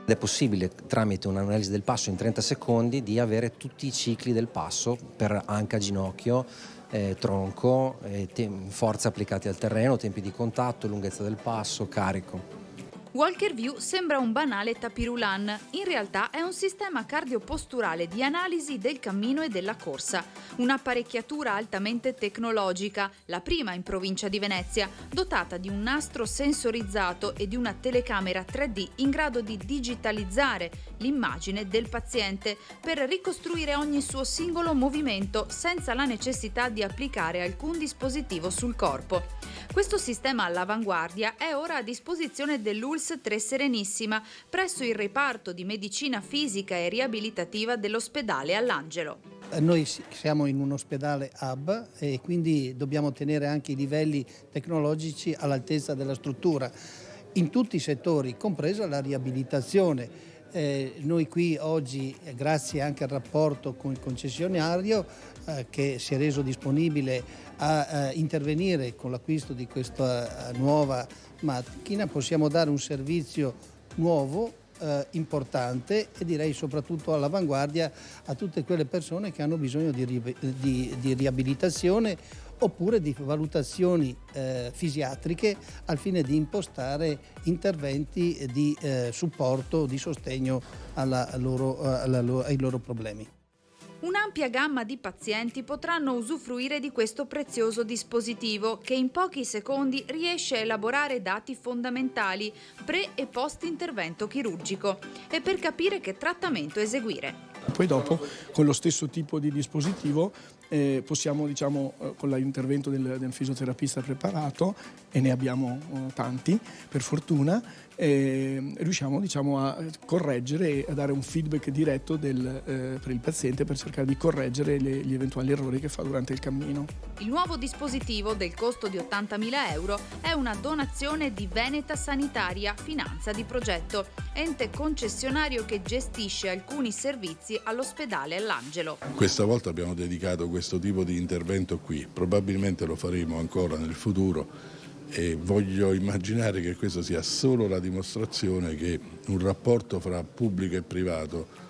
È possibile tramite un'analisi del passo in 30 secondi di avere tutti i cicli del passo per anca, ginocchio, tronco, forza applicati al terreno, tempi di contatto, lunghezza del passo, carico. Walker View sembra un banale tapirulan, in realtà è un sistema cardioposturale di analisi del cammino e della corsa. Un'apparecchiatura altamente tecnologica, la prima in provincia di Venezia, dotata di un nastro sensorizzato e di una telecamera 3D in grado di digitalizzare l'immagine del paziente per ricostruire ogni suo singolo movimento senza la necessità di applicare alcun dispositivo sul corpo. Questo sistema all'avanguardia è ora a disposizione dell'ULSS 3 Serenissima presso il reparto di medicina fisica e riabilitativa dell'ospedale All'Angelo. Noi siamo in un ospedale hub e quindi dobbiamo tenere anche i livelli tecnologici all'altezza della struttura in tutti i settori, compresa la riabilitazione. Noi qui oggi, grazie anche al rapporto con il concessionario che si è reso disponibile a intervenire con l'acquisto di questa nuova macchina, possiamo dare un servizio nuovo, importante e direi soprattutto all'avanguardia a tutte quelle persone che hanno bisogno di riabilitazione oppure di valutazioni fisiatriche al fine di impostare interventi di supporto, di sostegno ai loro problemi. Un'ampia gamma di pazienti potranno usufruire di questo prezioso dispositivo che in pochi secondi riesce a elaborare dati fondamentali pre- e post-intervento chirurgico e per capire che trattamento eseguire. Poi dopo con lo stesso tipo di dispositivo possiamo, con l'intervento del fisioterapista preparato, e ne abbiamo tanti per fortuna, riusciamo a correggere e a dare un feedback diretto per il paziente per cercare di correggere gli eventuali errori che fa durante il cammino. Il nuovo dispositivo del costo di 80.000 euro è una donazione di Veneta Sanitaria Finanza di Progetto, ente concessionario che gestisce alcuni servizi all'ospedale All'Angelo. Questa volta abbiamo dedicato questo tipo di intervento qui, probabilmente lo faremo ancora nel futuro e voglio immaginare che questo sia solo la dimostrazione che un rapporto fra pubblico e privato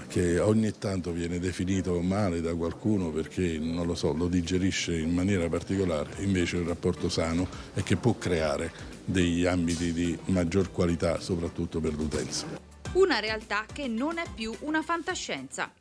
che ogni tanto viene definito male da qualcuno perché, non lo so, lo digerisce in maniera particolare, invece è un rapporto sano e che può creare degli ambiti di maggior qualità soprattutto per l'utenza. Una realtà che non è più una fantascienza.